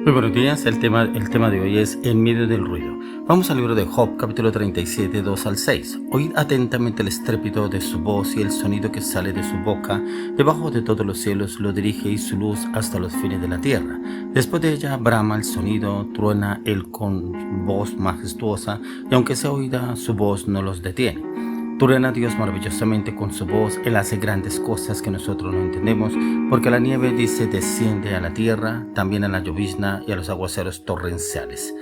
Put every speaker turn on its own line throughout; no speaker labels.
Muy buenos días, el tema de hoy es en medio del ruido. Vamos al libro de Job, capítulo 37, 2 al 6. Oíd atentamente el estrépito de su voz y el sonido que sale de su boca. Debajo de todos los cielos lo dirige y su luz hasta los fines de la tierra. Después de ella brama el sonido, truena él con voz majestuosa, y aunque sea oída, su voz no los detiene. Truena Dios maravillosamente con su voz, Él hace grandes cosas que nosotros no entendemos, porque la nieve, dice, desciende a la tierra, también a la llovizna y a los aguaceros torrenciales.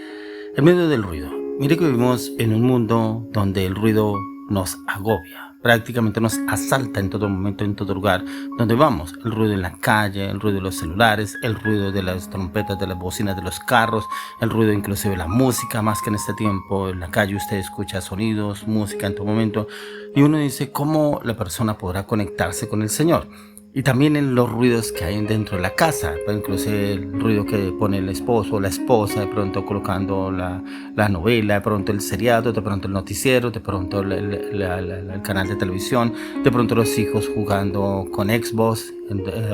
En medio del ruido. Mire que vivimos en un mundo donde el ruido nos agobia, prácticamente nos asalta en todo momento, en todo lugar donde vamos. El ruido en la calle, el ruido de los celulares, el ruido de las trompetas, de las bocinas de los carros, el ruido inclusive de la música, más que en este tiempo. En la calle usted escucha sonidos, música en todo momento, y uno dice, ¿cómo la persona podrá conectarse con el Señor? Y también en los ruidos que hay dentro de la casa, incluso el ruido que pone el esposo o la esposa, de pronto colocando la novela, de pronto el seriado, de pronto el noticiero, de pronto el canal de televisión, de pronto los hijos jugando con Xbox,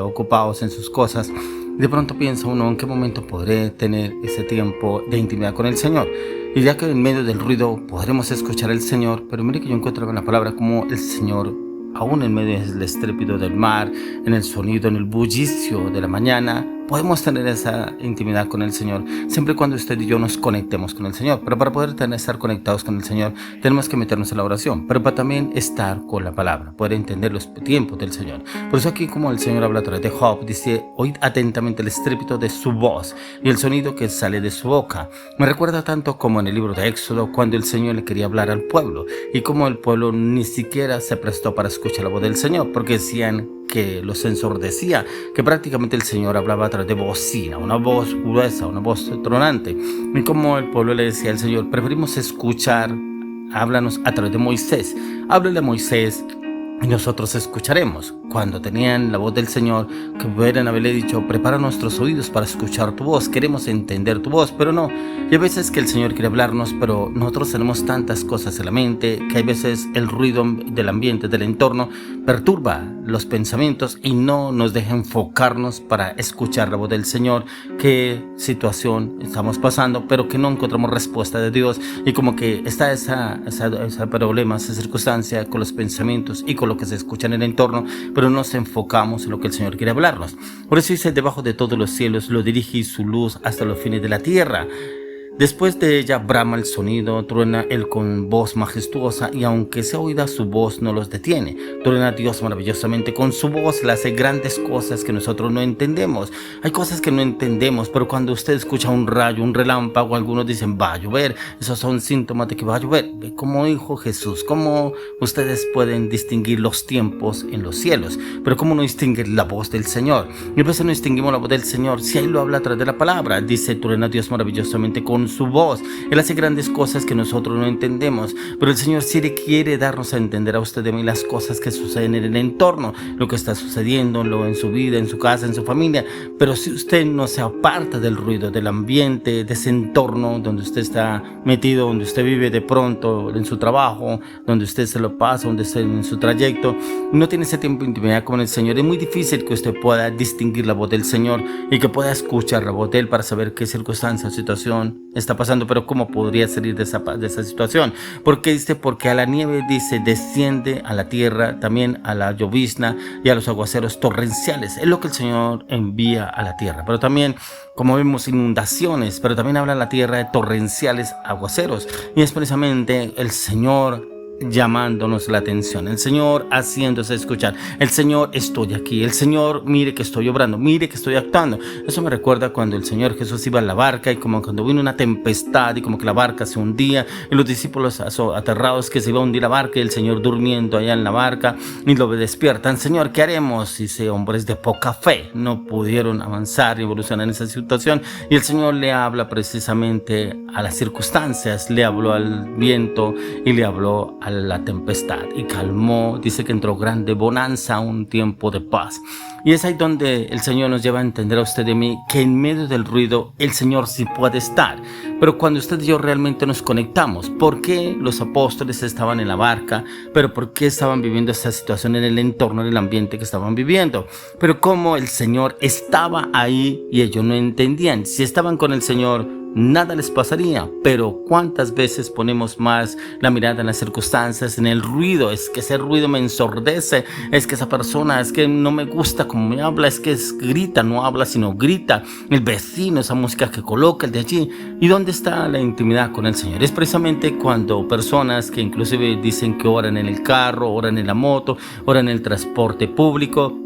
ocupados en sus cosas. De pronto piensa uno, ¿en qué momento podré tener ese tiempo de intimidad con el Señor? Y ya que en medio del ruido podremos escuchar al Señor, pero mire que yo encuentro en la palabra como el Señor, aún en medio del estrépito del mar, en el sonido, en el bullicio de la mañana, podemos tener esa intimidad con el Señor, siempre y cuando usted y yo nos conectemos con el Señor. Pero para poder estar conectados con el Señor, tenemos que meternos en la oración, pero para también estar con la palabra, poder entender los tiempos del Señor. Por eso aquí, como el Señor habla a través de Job, dice, oíd atentamente el estrépito de su voz y el sonido que sale de su boca. Me recuerda tanto como en el libro de Éxodo, cuando el Señor le quería hablar al pueblo, y como el pueblo ni siquiera se prestó para escuchar la voz del Señor, porque decían que los ensordecía, que prácticamente el Señor hablaba a través de bocina, una voz gruesa, una voz tronante. Y como el pueblo le decía al Señor, preferimos escuchar, háblanos a través de Moisés, háblale a Moisés y nosotros escucharemos. Cuando tenían la voz del Señor, que pudieran haberle dicho, prepara nuestros oídos para escuchar tu voz, queremos entender tu voz, pero no. Y hay veces que el Señor quiere hablarnos, pero nosotros tenemos tantas cosas en la mente, que hay veces el ruido del ambiente, del entorno, perturba los pensamientos y no nos deja enfocarnos para escuchar la voz del Señor, qué situación estamos pasando, pero que no encontramos respuesta de Dios, y como que está ese problema, esa circunstancia con los pensamientos y con lo que se escucha en el entorno, pero nos enfocamos en lo que el Señor quiere hablarnos. Por eso dice, debajo de todos los cielos lo dirige y su luz hasta los fines de la tierra. Después de ella brama el sonido, truena él con voz majestuosa, y aunque sea oída su voz no los detiene. Truena Dios maravillosamente con su voz, le hace grandes cosas que nosotros no entendemos. Hay cosas que no entendemos, pero cuando usted escucha un rayo, un relámpago, algunos dicen va a llover, esos son síntomas de que va a llover. Como dijo Jesús, ¿cómo ustedes pueden distinguir los tiempos en los cielos? Pero ¿cómo no distinguir la voz del Señor? Y a veces no distinguimos la voz del Señor si ahí lo habla a través de la palabra. Dice, truena Dios maravillosamente con su voz. Él hace grandes cosas que nosotros no entendemos, pero el Señor sí quiere darnos a entender a usted de mí las cosas que suceden en el entorno, lo que está sucediendo en su vida, en su casa, en su familia. Pero si usted no se aparta del ruido, del ambiente, de ese entorno donde usted está metido, donde usted vive de pronto, en su trabajo, donde usted se lo pasa, donde está en su trayecto, no tiene ese tiempo de intimidad con el Señor, es muy difícil que usted pueda distinguir la voz del Señor y que pueda escuchar la voz de Él para saber qué circunstancia o situación está pasando. Pero ¿cómo podría salir de esa situación? Porque dice, porque a la nieve, dice, desciende a la tierra, también a la llovizna y a los aguaceros torrenciales. Es lo que el Señor envía a la tierra. Pero también, como vemos, inundaciones, pero también habla la tierra de torrenciales aguaceros. Y es precisamente el Señor llamándonos la atención, el Señor haciéndose escuchar, el Señor, estoy aquí, el Señor, mire que estoy obrando, mire que estoy actuando. Eso me recuerda cuando el Señor Jesús iba en la barca, y como cuando vino una tempestad y como que la barca se hundía, y los discípulos aterrados que se iba a hundir la barca, y el Señor durmiendo allá en la barca, y lo despiertan. Señor, ¿qué haremos? Dice, hombres de poca fe, no pudieron avanzar y evolucionar en esa situación, y el Señor le habla precisamente a las circunstancias, le habló al viento y le habló a la tempestad y calmó, dice que entró grande bonanza, un tiempo de paz. Y es ahí donde el Señor nos lleva a entender a usted y a mí que en medio del ruido el Señor sí puede estar. Pero cuando usted y yo realmente nos conectamos, ¿por qué los apóstoles estaban en la barca? ¿Pero por qué estaban viviendo esta situación en el entorno, en el ambiente que estaban viviendo? Pero cómo el Señor estaba ahí y ellos no entendían. Si estaban con el Señor, nada les pasaría, pero ¿cuántas veces ponemos más la mirada en las circunstancias, en el ruido? Es que ese ruido me ensordece, es que esa persona, es que no me gusta como me habla, es que grita, no habla sino grita, el vecino, esa música que coloca, el de allí. ¿Y dónde está la intimidad con el Señor? Es precisamente cuando personas que inclusive dicen que oran en el carro, oran en la moto, oran en el transporte público.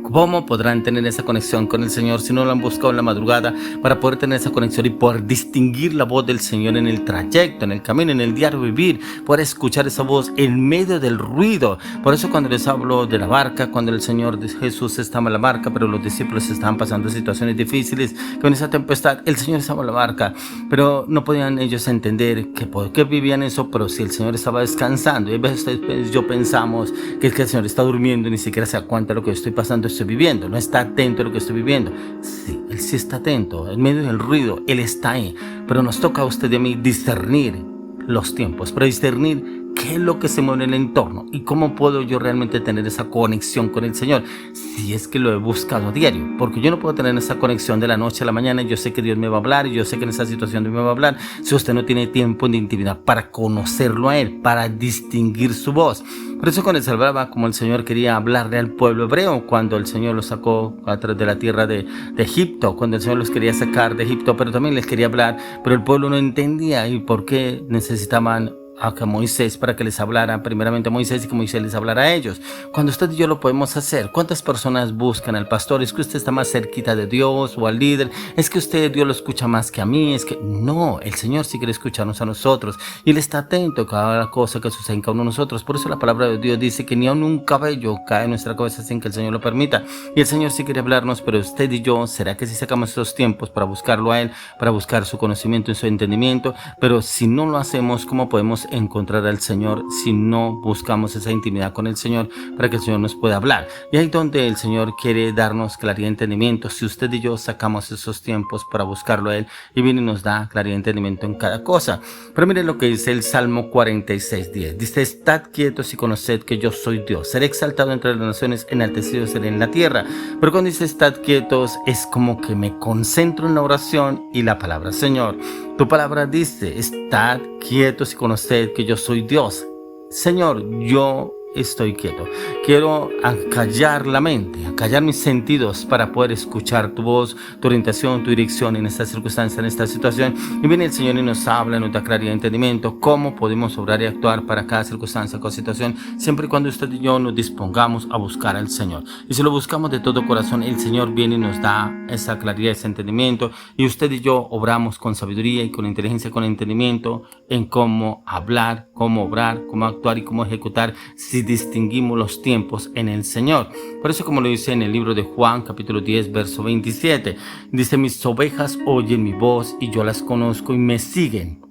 ¿Cómo podrán tener esa conexión con el Señor si no lo han buscado en la madrugada para poder tener esa conexión y poder distinguir la voz del Señor en el trayecto, en el camino, en el diario vivir, poder escuchar esa voz en medio del ruido? Por eso cuando les hablo de la barca, cuando el Señor Jesús estaba en la barca, pero los discípulos estaban pasando situaciones difíciles, con esa tempestad, el Señor estaba en la barca, pero no podían ellos entender que por qué vivían eso, pero si el Señor estaba descansando. Y a veces yo pensamos que es que el Señor está durmiendo y ni siquiera se da cuenta de lo que estoy pasando, estoy viviendo, no está atento a lo que estoy viviendo. Sí, Él sí está atento, en medio del ruido, Él está ahí, pero nos toca a usted y a mí discernir los tiempos, para discernir qué es lo que se mueve en el entorno y cómo puedo yo realmente tener esa conexión con el Señor, si es que lo he buscado a diario, porque yo no puedo tener esa conexión de la noche a la mañana. Yo sé que Dios me va a hablar y yo sé que en esa situación Dios me va a hablar, si usted no tiene tiempo de intimidad para conocerlo a Él, para distinguir su voz. Por eso cuando se hablaba como el Señor quería hablarle al pueblo hebreo, cuando el Señor los sacó a través de la tierra de Egipto, cuando el Señor los quería sacar de Egipto, pero también les quería hablar, pero el pueblo no entendía y por qué necesitaban a Moisés para que les hablara primeramente a Moisés y que Moisés les hablara a ellos. Cuando usted y yo lo podemos hacer, ¿cuántas personas buscan al pastor? ¿Es que usted está más cerquita de Dios o al líder? ¿Es que usted Dios lo escucha más que a mí? Es que no, el Señor sí quiere escucharnos a nosotros y Él está atento a cada cosa que sucede en cada uno de nosotros. Por eso la palabra de Dios dice que ni aun un cabello cae en nuestra cabeza sin que el Señor lo permita. Y el Señor sí quiere hablarnos, pero usted y yo, ¿será que si sacamos esos tiempos para buscarlo a Él, para buscar su conocimiento y su entendimiento? Pero si no lo hacemos, ¿cómo podemos encontrar al Señor si no buscamos esa intimidad con el Señor para que el Señor nos pueda hablar? Y ahí donde el Señor quiere darnos claridad y entendimiento, si usted y yo sacamos esos tiempos para buscarlo a Él, y viene y nos da claridad y entendimiento en cada cosa. Pero miren lo que dice el Salmo 46:10. Dice: estad quietos y conoced que yo soy Dios, seré exaltado entre las naciones, enaltecido seré en la tierra. Pero cuando dice estad quietos, es como que me concentro en la oración y la palabra. Señor, tu palabra dice: estad quietos y conoced que yo soy Dios. Señor, yo estoy quieto. Quiero acallar la mente, acallar mis sentidos para poder escuchar tu voz, tu orientación, tu dirección en esta circunstancia, en esta situación. Y viene el Señor y nos habla, nos da claridad y entendimiento cómo podemos obrar y actuar para cada circunstancia, cada situación, siempre y cuando usted y yo nos dispongamos a buscar al Señor. Y si lo buscamos de todo corazón, el Señor viene y nos da esa claridad, ese entendimiento, y usted y yo obramos con sabiduría y con inteligencia, con entendimiento en cómo hablar, cómo obrar, cómo actuar y cómo ejecutar, si distinguimos los tiempos en el Señor. Por eso, como lo dice en el libro de Juan, capítulo 10, verso 27, dice: mis ovejas oyen mi voz y yo las conozco y me siguen.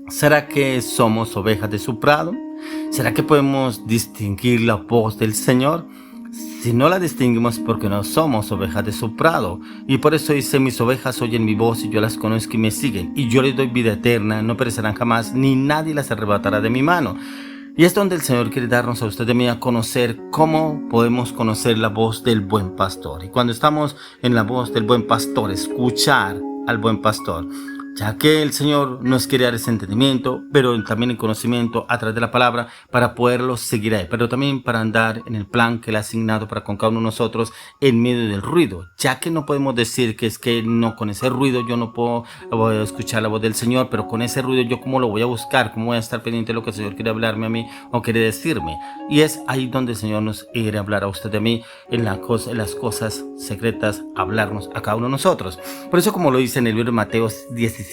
¿Será que somos ovejas de su prado? ¿Será que podemos distinguir la voz del Señor? Si no la distinguimos, porque no somos ovejas de su prado. Y por eso dice: mis ovejas oyen mi voz y yo las conozco y me siguen. Y yo les doy vida eterna, no perecerán jamás, ni nadie las arrebatará de mi mano. Y es donde el Señor quiere darnos a usted y a mí a conocer cómo podemos conocer la voz del buen pastor. Y cuando estamos en la voz del buen pastor, escuchar al buen pastor, ya que el Señor nos quiere dar ese entendimiento, pero también el conocimiento a través de la palabra para poderlo seguir a Él, pero también para andar en el plan que Él ha asignado para con cada uno de nosotros en medio del ruido, ya que no podemos decir que es que no, con ese ruido yo no puedo escuchar la voz del Señor, pero con ese ruido yo cómo lo voy a buscar, cómo voy a estar pendiente de lo que el Señor quiere hablarme a mí o quiere decirme. Y es ahí donde el Señor nos quiere hablar a usted y a mí, en las cosas secretas, hablarnos a cada uno de nosotros. Por eso, como lo dice en el libro de Mateo 17:5,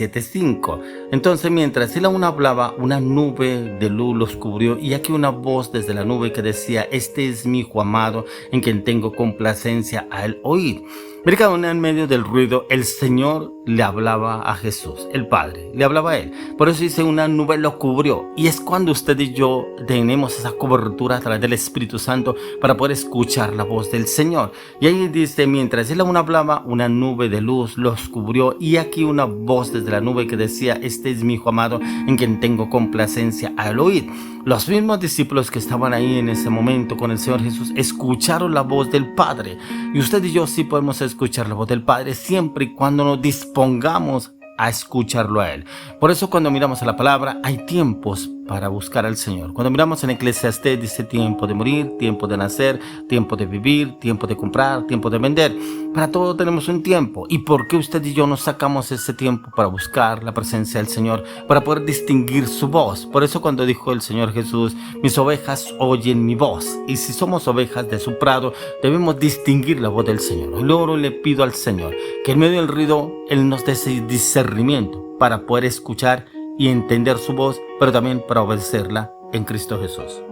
entonces mientras él aún hablaba, una nube de luz los cubrió, y aquí una voz desde la nube que decía: este es mi hijo amado, en quien tengo complacencia, a él oír. Mira que aún en medio del ruido, el Señor le hablaba a Jesús, el Padre, le hablaba a Él. Por eso dice, una nube lo cubrió. Y es cuando usted y yo tenemos esa cobertura a través del Espíritu Santo para poder escuchar la voz del Señor. Y ahí dice, mientras Él aún hablaba, una nube de luz los cubrió. Y aquí una voz desde la nube que decía, este es mi Hijo amado, en quien tengo complacencia al oír. Los mismos discípulos que estaban ahí en ese momento con el Señor Jesús escucharon la voz del Padre. Y usted y yo sí podemos escuchar la voz del Padre siempre y cuando nos dispongamos a escucharlo a Él. Por eso cuando miramos a la palabra hay tiempos para buscar al Señor. Cuando miramos en Eclesiastés dice tiempo de morir, tiempo de nacer, tiempo de vivir, tiempo de comprar, tiempo de vender. Para todo tenemos un tiempo. ¿Y por qué usted y yo nos sacamos ese tiempo para buscar la presencia del Señor? Para poder distinguir su voz. Por eso cuando dijo el Señor Jesús, mis ovejas oyen mi voz. Y si somos ovejas de su prado, debemos distinguir la voz del Señor. Y luego le pido al Señor que en medio del ruido Él nos dé ese discernimiento para poder escuchar y entender su voz, pero también para obedecerla en Cristo Jesús.